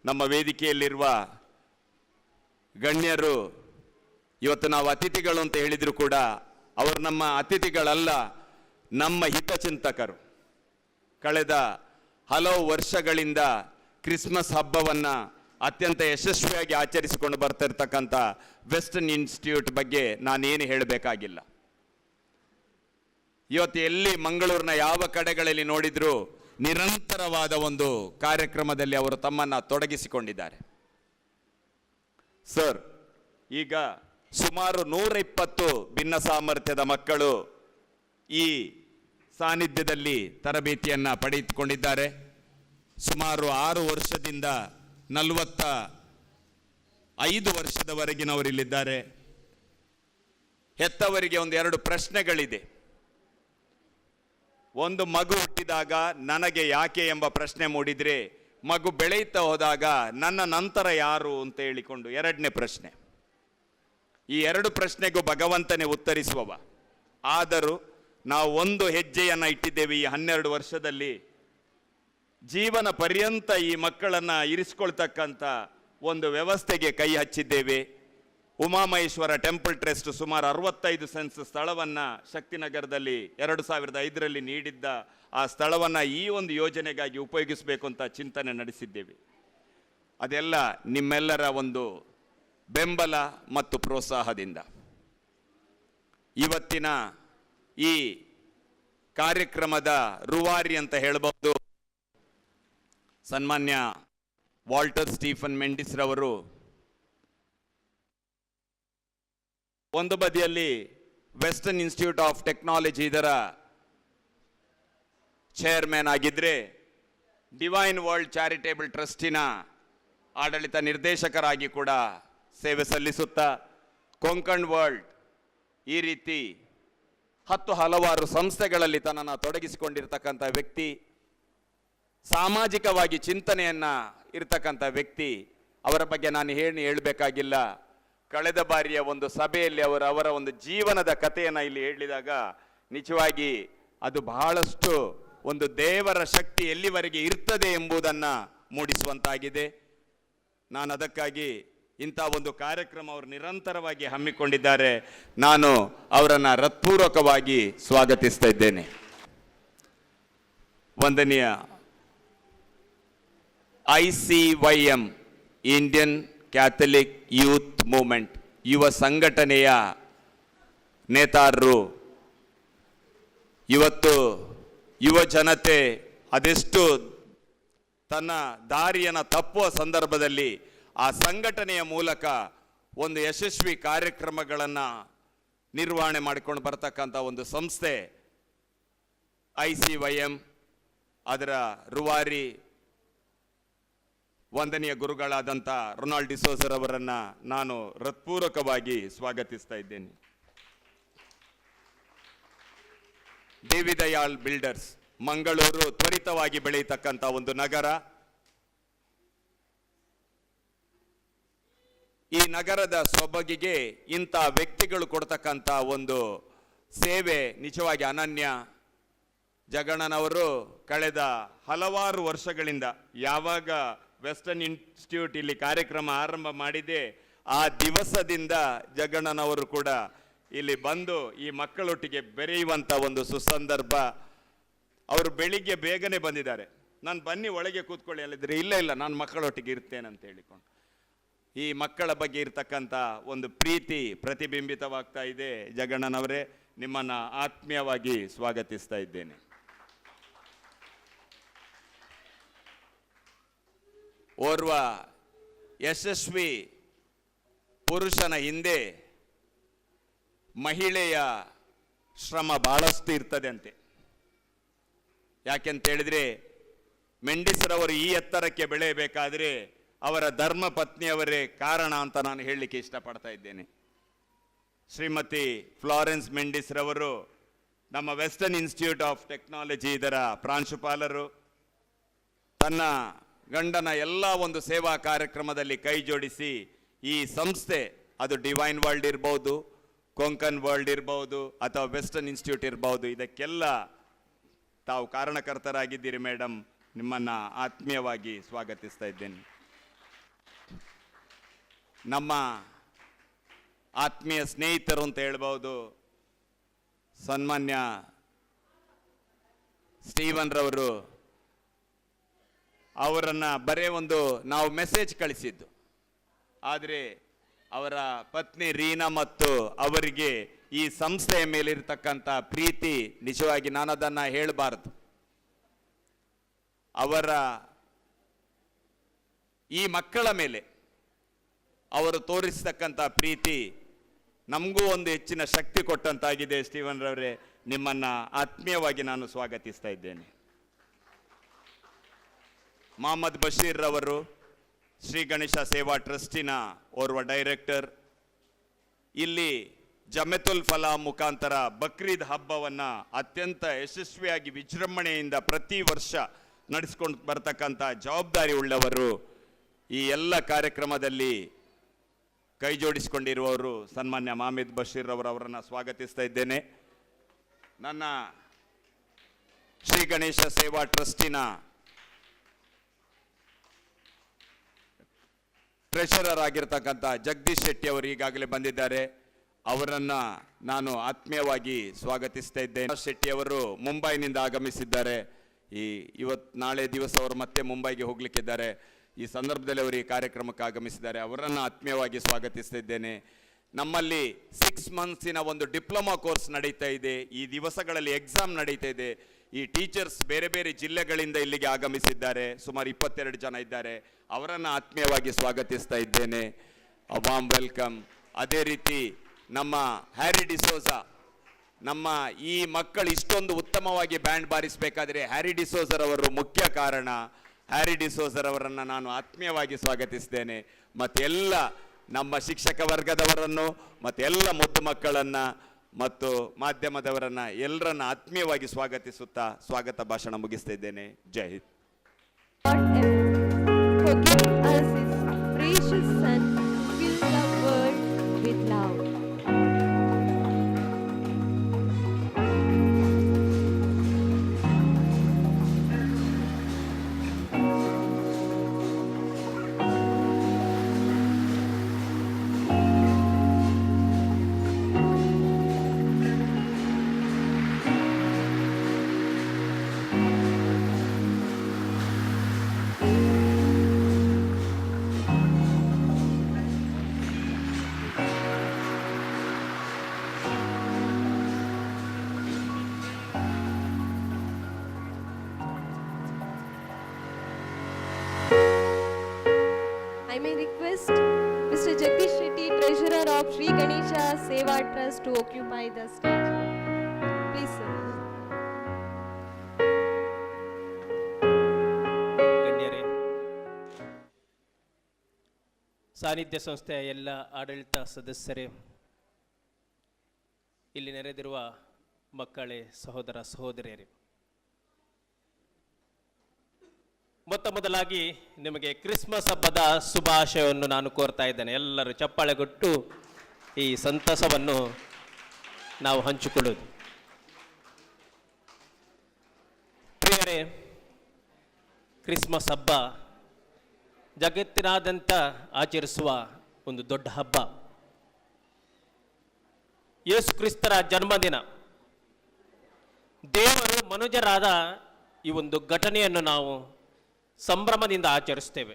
ನಮ್ಮ ವೇದಿಕೆಯಲ್ಲಿರುವ ಗಣ್ಯರು ಇವತ್ತು ನಾವು ಅತಿಥಿಗಳು ಅಂತ ಹೇಳಿದ್ರು ಕೂಡ ಅವರು ನಮ್ಮ ಅತಿಥಿಗಳಲ್ಲ, ನಮ್ಮ ಹಿತಚಿಂತಕರು. ಕಳೆದ ಹಲವು ವರ್ಷಗಳಿಂದ ಕ್ರಿಸ್ಮಸ್ ಹಬ್ಬವನ್ನು ಅತ್ಯಂತ ಯಶಸ್ವಿಯಾಗಿ ಆಚರಿಸಿಕೊಂಡು ಬರ್ತಿರ್ತಕ್ಕಂಥ ವೆಸ್ಟರ್ನ್ ಇನ್ಸ್ಟಿಟ್ಯೂಟ್ ಬಗ್ಗೆ ನಾನೇನು ಹೇಳಬೇಕಾಗಿಲ್ಲ. ಇವತ್ತು ಎಲ್ಲಿ ಮಂಗಳೂರಿನ ಯಾವ ಕಡೆಗಳಲ್ಲಿ ನೋಡಿದ್ರು ನಿರಂತರವಾದ ಒಂದು ಕಾರ್ಯಕ್ರಮದಲ್ಲಿ ಅವರು ತಮ್ಮನ್ನು ತೊಡಗಿಸಿಕೊಂಡಿದ್ದಾರೆ. ಸರ್, ಈಗ ಸುಮಾರು 120 ಭಿನ್ನ ಸಾಮರ್ಥ್ಯದ ಮಕ್ಕಳು ಈ ಸಾನ್ನಿಧ್ಯದಲ್ಲಿ ತರಬೇತಿಯನ್ನು ಪಡೆದುಕೊಂಡಿದ್ದಾರೆ. ಸುಮಾರು 6 ವರ್ಷದಿಂದ 45 ವರ್ಷದವರೆಗಿನವರಿಲ್ಲಿದ್ದಾರೆ. ಹೆತ್ತವರಿಗೆ 2 ಪ್ರಶ್ನೆಗಳಿದೆ. ಒಂದು, ಮಗು ಹುಟ್ಟಿದಾಗ ನನಗೆ ಯಾಕೆ ಎಂಬ ಪ್ರಶ್ನೆ ಮೂಡಿದರೆ, ಮಗು ಬೆಳೆಯುತ್ತಾ ಹೋದಾಗ ನನ್ನ ನಂತರ ಯಾರು ಅಂತ ಹೇಳಿಕೊಂಡು 2ನೇ ಪ್ರಶ್ನೆ. ಈ 2 ಪ್ರಶ್ನೆಗೂ ಭಗವಂತನೇ ಉತ್ತರಿಸುವವ. ಆದರೂ ನಾವು ಒಂದು ಹೆಜ್ಜೆಯನ್ನು ಇಟ್ಟಿದ್ದೇವೆ. ಈ 12 ವರ್ಷದಲ್ಲಿ ಜೀವನ ಪರ್ಯಂತ ಈ ಮಕ್ಕಳನ್ನು ಇರಿಸ್ಕೊಳ್ತಕ್ಕಂಥ ಒಂದು ವ್ಯವಸ್ಥೆಗೆ ಕೈ ಹಚ್ಚಿದ್ದೇವೆ. ಉಮಾಮಹೇಶ್ವರ ಟೆಂಪಲ್ ಟ್ರಸ್ಟ್ ಸುಮಾರು 65 ಸೆನ್ಸ್ ಸ್ಥಳವನ್ನು ಶಕ್ತಿನಗರದಲ್ಲಿ 2005ರಲ್ಲಿ ನೀಡಿದ್ದ ಆ ಸ್ಥಳವನ್ನು ಈ ಒಂದು ಯೋಜನೆಗಾಗಿ ಉಪಯೋಗಿಸಬೇಕು ಅಂತ ಚಿಂತನೆ ನಡೆಸಿದ್ದೇವೆ. ಅದೆಲ್ಲ ನಿಮ್ಮೆಲ್ಲರ ಒಂದು ಬೆಂಬಲ ಮತ್ತು ಪ್ರೋತ್ಸಾಹದಿಂದ ಇವತ್ತಿನ ಈ ಕಾರ್ಯಕ್ರಮದ ರೂವಾರಿ ಅಂತ ಹೇಳಬಹುದು ಸನ್ಮಾನ್ಯ ವಾಲ್ಟರ್ ಸ್ಟೀಫನ್ ಮೆಂಡಿಸ್ ರವರು. ಒಂದು ಬದಿಯಲ್ಲಿ ವೆಸ್ಟರ್ನ್ ಇನ್ಸ್ಟಿಟ್ಯೂಟ್ ಆಫ್ ಟೆಕ್ನಾಲಜಿ ಇದರ ಚೇರ್ಮನ್ ಆಗಿದ್ರೆ, ಡಿವೈನ್ ವರ್ಲ್ಡ್ ಚಾರಿಟೇಬಲ್ ಟ್ರಸ್ಟಿನ ಆಡಳಿತ ನಿರ್ದೇಶಕರಾಗಿ ಕೂಡ ಸೇವೆ ಸಲ್ಲಿಸುತ್ತಾ, ಕೊಂಕಣ್ ವರ್ಲ್ಡ್ ಈ ರೀತಿ ಹಲವಾರು ಸಂಸ್ಥೆಗಳಲ್ಲಿ ತನ್ನನ್ನು ತೊಡಗಿಸಿಕೊಂಡಿರ್ತಕ್ಕಂಥ ವ್ಯಕ್ತಿ, ಸಾಮಾಜಿಕವಾಗಿ ಚಿಂತನೆಯನ್ನ ಇರ್ತಕ್ಕಂಥ ವ್ಯಕ್ತಿ. ಅವರ ಬಗ್ಗೆ ನಾನು ಹೇಳಬೇಕಾಗಿಲ್ಲ. ಕಳೆದ ಬಾರಿಯ ಒಂದು ಸಭೆಯಲ್ಲಿ ಅವರ ಒಂದು ಜೀವನದ ಕಥೆಯನ್ನು ಇಲ್ಲಿ ಹೇಳಿದಾಗ ನಿಜವಾಗಿ ಅದು ಬಹಳಷ್ಟು ಒಂದು ದೇವರ ಶಕ್ತಿ ಎಲ್ಲಿವರೆಗೆ ಇರ್ತದೆ ಎಂಬುದನ್ನು ಮೂಡಿಸುವಂತಾಗಿದೆ. ನಾನು ಅದಕ್ಕಾಗಿ ಇಂಥ ಒಂದು ಕಾರ್ಯಕ್ರಮ ಅವರು ನಿರಂತರವಾಗಿ ಹಮ್ಮಿಕೊಂಡಿದ್ದಾರೆ. ನಾನು ಅವರನ್ನು ಹೃತ್ಪೂರ್ವಕವಾಗಿ ಸ್ವಾಗತಿಸ್ತಾ ಇದ್ದೇನೆ. ವಂದನೀಯ ICYM Indian Catholic youth movement ಯುವ ಸಂಘಟನೆಯ ನೇತಾರರು, ಇವತ್ತು ಯುವ ಜನತೆ ಅದೆಷ್ಟು ತನ್ನ ದಾರಿಯನ್ನು ತಪ್ಪುವ ಸಂದರ್ಭದಲ್ಲಿ ಆ ಸಂಘಟನೆಯ ಮೂಲಕ ಒಂದು ಯಶಸ್ವಿ ಕಾರ್ಯಕ್ರಮಗಳನ್ನು ನಿರ್ವಹಣೆ ಮಾಡಿಕೊಂಡು ಬರ್ತಕ್ಕಂಥ ಒಂದು ಸಂಸ್ಥೆ ICYM. ಅದರ ರೂವಾರಿ ವಂದನೀಯ ಗುರುಗಳಾದಂಥ ರೊನಾಲ್ಡ್ ಡಿಸೋಜರ್ ಅವರನ್ನು ನಾನು ಹೃತ್ಪೂರ್ವಕವಾಗಿ ಸ್ವಾಗತಿಸ್ತಾ ಇದ್ದೇನೆ. ದೇವಿ ದಯಾಳ್ ಬಿಲ್ಡರ್ಸ್, ಮಂಗಳೂರು ತ್ವರಿತವಾಗಿ ಬೆಳೆಯತಕ್ಕಂಥ ಒಂದು ನಗರ. ಈ ನಗರದ ಸೊಬಗಿಗೆ ಇಂಥ ವ್ಯಕ್ತಿಗಳು ಕೊಡ್ತಕ್ಕಂಥ ಒಂದು ಸೇವೆ ನಿಜವಾಗಿ ಅನನ್ಯ. ಜಗಣ್ಣನವರು ಕಳೆದ ಹಲವಾರು ವರ್ಷಗಳಿಂದ ಯಾವಾಗ ವೆಸ್ಟರ್ನ್ ಇನ್ಸ್ಟಿಟ್ಯೂಟ್ ಇಲ್ಲಿ ಕಾರ್ಯಕ್ರಮ ಆರಂಭ ಮಾಡಿದೆ ಆ ದಿವಸದಿಂದ ಜಗಣ್ಣನವರು ಕೂಡ ಇಲ್ಲಿ ಬಂದು ಈ ಮಕ್ಕಳೊಟ್ಟಿಗೆ ಬೆರೆಯುವಂಥ ಒಂದು ಸುಸಂದರ್ಭ. ಅವರು ಬೆಳಿಗ್ಗೆ ಬೇಗನೆ ಬಂದಿದ್ದಾರೆ. ನಾನು ಬನ್ನಿ ಒಳಗೆ ಕೂತ್ಕೊಳ್ಳಿ ಅಲ್ಲಿದ್ರೆ, ಇಲ್ಲ ನಾನು ಮಕ್ಕಳೊಟ್ಟಿಗೆ ಇರ್ತೇನೆ ಅಂತ ಹೇಳಿಕೊಂಡು ಈ ಮಕ್ಕಳ ಬಗ್ಗೆ ಇರ್ತಕ್ಕಂಥ ಒಂದು ಪ್ರೀತಿ ಪ್ರತಿಬಿಂಬಿತವಾಗ್ತಾ ಇದೆ. ಜಗಣ್ಣನವರೇ, ನಿಮ್ಮನ್ನು ಆತ್ಮೀಯವಾಗಿ ಸ್ವಾಗತಿಸ್ತಾ ಇದ್ದೇನೆ. ಓರ್ವ ಯಶಸ್ವಿ ಪುರುಷನ ಹಿಂದೆ ಮಹಿಳೆಯ ಶ್ರಮ ಬಹಳಷ್ಟು ಇರ್ತದೆ ಅಂತೆ. ಯಾಕೆಂತೇಳಿದ್ರೆ ಮೆಂಡಿಸ್ರವರು ಈ ಎತ್ತರಕ್ಕೆ ಬೆಳೆಯಬೇಕಾದ್ರೆ ಅವರ ಧರ್ಮ ಪತ್ನಿಯವರೇ ಕಾರಣ ಅಂತ ನಾನು ಹೇಳಲಿಕ್ಕೆ ಇಷ್ಟಪಡ್ತಾ ಇದ್ದೇನೆ. ಶ್ರೀಮತಿ ಫ್ಲಾರೆನ್ಸ್ ಮೆಂಡಿಸ್ರವರು ನಮ್ಮ ವೆಸ್ಟರ್ನ್ ಇನ್ಸ್ಟಿಟ್ಯೂಟ್ ಆಫ್ ಟೆಕ್ನಾಲಜಿ ಇದರ ಪ್ರಾಂಶುಪಾಲರು. ತನ್ನ ಗಂಡನ ಎಲ್ಲ ಒಂದು ಸೇವಾ ಕಾರ್ಯಕ್ರಮದಲ್ಲಿ ಕೈ ಜೋಡಿಸಿ ಈ ಸಂಸ್ಥೆ, ಅದು ಡಿವೈನ್ ವರ್ಲ್ಡ್ ಇರ್ಬೋದು, ಕೊಂಕಣ್ ವರ್ಲ್ಡ್ ಇರ್ಬೋದು ಅಥವಾ ವೆಸ್ಟರ್ನ್ ಇನ್ಸ್ಟಿಟ್ಯೂಟ್ ಇರ್ಬೋದು, ಇದಕ್ಕೆಲ್ಲ ತಾವು ಕಾರಣಕರ್ತರಾಗಿದ್ದೀರಿ ಮೇಡಮ್. ನಿಮ್ಮನ್ನು ಆತ್ಮೀಯವಾಗಿ ಸ್ವಾಗತಿಸ್ತಾ ಇದ್ದೇನೆ. ನಮ್ಮ ಆತ್ಮೀಯ ಸ್ನೇಹಿತರು ಅಂತ ಹೇಳ್ಬೋದು, ಸನ್ಮಾನ್ಯ ಸ್ಟೀವನ್ ರವರು, ಅವರನ್ನು ಬರೇ ಒಂದು ನಾವು ಮೆಸೇಜ್ ಕಳಿಸಿದ್ದು, ಆದರೆ ಅವರ ಪತ್ನಿ ರೀನಾ ಮತ್ತು ಅವರಿಗೆ ಈ ಸಂಸ್ಥೆಯ ಮೇಲಿರ್ತಕ್ಕಂಥ ಪ್ರೀತಿ ನಿಜವಾಗಿ ನಾನು ಅದನ್ನು ಹೇಳಬಾರ್ದು. ಅವರ ಈ ಮಕ್ಕಳ ಮೇಲೆ ಅವರು ತೋರಿಸ್ತಕ್ಕಂಥ ಪ್ರೀತಿ ನಮಗೂ ಒಂದು ಹೆಚ್ಚಿನ ಶಕ್ತಿ ಕೊಟ್ಟಂತಾಗಿದೆ. ಸ್ಟೀವನ್ ರವರೇ, ನಿಮ್ಮನ್ನು ಆತ್ಮೀಯವಾಗಿ ನಾನು ಸ್ವಾಗತಿಸ್ತಾ ಇದ್ದೇನೆ. ಮೊಹಮ್ಮದ್ ಬಶೀರ್ ರವರು ಶ್ರೀ ಗಣೇಶ ಸೇವಾ ಟ್ರಸ್ಟಿನ ಓರ್ವ ಡೈರೆಕ್ಟರ್. ಇಲ್ಲಿ ಜಮೆತುಲ್ ಫಲಾ ಮುಖಾಂತರ ಬಕ್ರೀದ್ ಹಬ್ಬವನ್ನು ಅತ್ಯಂತ ಯಶಸ್ವಿಯಾಗಿ ವಿಜೃಂಭಣೆಯಿಂದ ಪ್ರತಿ ವರ್ಷ ನಡೆಸ್ಕೊಂಡು ಬರ್ತಕ್ಕಂಥ ಜವಾಬ್ದಾರಿ ಉಳ್ಳವರು. ಈ ಎಲ್ಲ ಕಾರ್ಯಕ್ರಮದಲ್ಲಿ ಕೈ ಜೋಡಿಸಿಕೊಂಡಿರುವವರು ಸನ್ಮಾನ್ಯ ಮೊಹಮ್ಮದ್ ಬಶೀರ್ ಅವರನ್ನು ಸ್ವಾಗತಿಸ್ತಾ ಇದ್ದೇನೆ. ನನ್ನ ಶ್ರೀ ಗಣೇಶ ಸೇವಾ ಟ್ರಸ್ಟಿನ ಟ್ರೆಷರರ್ ಆಗಿರ್ತಕ್ಕಂಥ ಜಗದೀಶ್ ಶೆಟ್ಟಿ ಅವರು ಈಗಾಗಲೇ ಬಂದಿದ್ದಾರೆ. ಅವರನ್ನು ನಾನು ಆತ್ಮೀಯವಾಗಿ ಸ್ವಾಗತಿಸ್ತಾ ಇದ್ದೇನೆ. ಶೆಟ್ಟಿ ಅವರು ಮುಂಬೈನಿಂದ ಆಗಮಿಸಿದ್ದಾರೆ. ನಾಳೆ ದಿವಸ ಅವರು ಮತ್ತೆ ಮುಂಬೈಗೆ ಹೋಗ್ಲಿಕ್ಕಿದ್ದಾರೆ. ಈ ಸಂದರ್ಭದಲ್ಲಿ ಅವರು ಈ ಕಾರ್ಯಕ್ರಮಕ್ಕೆ ಆಗಮಿಸಿದ್ದಾರೆ. ಅವರನ್ನು ಆತ್ಮೀಯವಾಗಿ ಸ್ವಾಗತಿಸ್ತಾ ಇದ್ದೇನೆ. ನಮ್ಮಲ್ಲಿ 6 ಮಂತ್ಸಿನ ಒಂದು ಡಿಪ್ಲೊಮಾ ಕೋರ್ಸ್ ನಡೀತಾ ಇದೆ. ಈ ದಿವಸಗಳಲ್ಲಿ ಎಕ್ಸಾಮ್ ನಡೀತಾ ಇದೆ. ಈ ಟೀಚರ್ಸ್ ಬೇರೆ ಬೇರೆ ಜಿಲ್ಲೆಗಳಿಂದ ಇಲ್ಲಿಗೆ ಆಗಮಿಸಿದ್ದಾರೆ. ಸುಮಾರು 22 ಜನ ಇದ್ದಾರೆ. ಅವರನ್ನು ಆತ್ಮೀಯವಾಗಿ ಸ್ವಾಗತಿಸ್ತಾ ಇದ್ದೇನೆ. Warm welcome. ಅದೇ ರೀತಿ ನಮ್ಮ ಹ್ಯಾರಿ ಡಿಸೋಜಾ, ನಮ್ಮ ಈ ಮಕ್ಕಳು ಇಷ್ಟೊಂದು ಉತ್ತಮವಾಗಿ ಬ್ಯಾಂಡ್ ಬಾರಿಸಬೇಕಾದ್ರೆ ಹ್ಯಾರಿ ಡಿಸೋಜರ್ ಅವರು ಮುಖ್ಯ ಕಾರಣ. ಹ್ಯಾರಿ ಡಿಸೋಜರ್ ಅವರನ್ನು ನಾನು ಆತ್ಮೀಯವಾಗಿ ಸ್ವಾಗತಿಸ್ತೇನೆ. ಮತ್ತೆಲ್ಲ ನಮ್ಮ ಶಿಕ್ಷಕ ವರ್ಗದವರನ್ನು ಮತ್ತು ಎಲ್ಲ ಮುದ್ದು ಮಕ್ಕಳನ್ನು ಮತ್ತು ಮಾಧ್ಯಮದವರನ್ನ ಎಲ್ಲರನ್ನ ಆತ್ಮೀಯವಾಗಿ ಸ್ವಾಗತಿಸುತ್ತಾ ಸ್ವಾಗತ ಭಾಷಣ ಮುಗಿಸ್ತಾ ಇದ್ದೇನೆ. ಜೈ Hind. I may request Mr. Jagdish Shetty, Treasurer of Sri Ganesha Seva Trust, to occupy the stage. Please, sir. ಗಣ್ಯರೇ, ಸಾನ್ನಿಧ್ಯ ಸಂಸ್ಥೆಯ ಎಲ್ಲ ಆಡಳಿತ ಸದಸ್ಯರೇ, ಇಲ್ಲಿ ನೆರೆದಿರುವ ಮಕ್ಕಳೇ, ಸಹೋದರ ಸಹೋದರಿಯರೇ, ಮೊದಲಾಗಿ ನಿಮಗೆ ಕ್ರಿಸ್ಮಸ್ ಹಬ್ಬದ ಶುಭಾಶಯವನ್ನು ನಾನು ಕೋರ್ತಾ ಇದ್ದೇನೆ. ಎಲ್ಲರೂ ಚಪ್ಪಾಳೆಗೊಟ್ಟು ಈ ಸಂತಸವನ್ನು ನಾವು ಹಂಚಿಕೊಳ್ಳೋದು. ಪ್ರಿಯರೇ, ಕ್ರಿಸ್ಮಸ್ ಹಬ್ಬ ಜಗತ್ತಿನಾದ್ಯಂತ ಆಚರಿಸುವ ಒಂದು ದೊಡ್ಡ ಹಬ್ಬ. ಯೇಸು ಕ್ರಿಸ್ತರ ಜನ್ಮದಿನ. ದೇವರು ಮನುಜರಾದ ಈ ಒಂದು ಘಟನೆಯನ್ನು ನಾವು ಸಂಭ್ರಮದಿಂದ ಆಚರಿಸ್ತೇವೆ.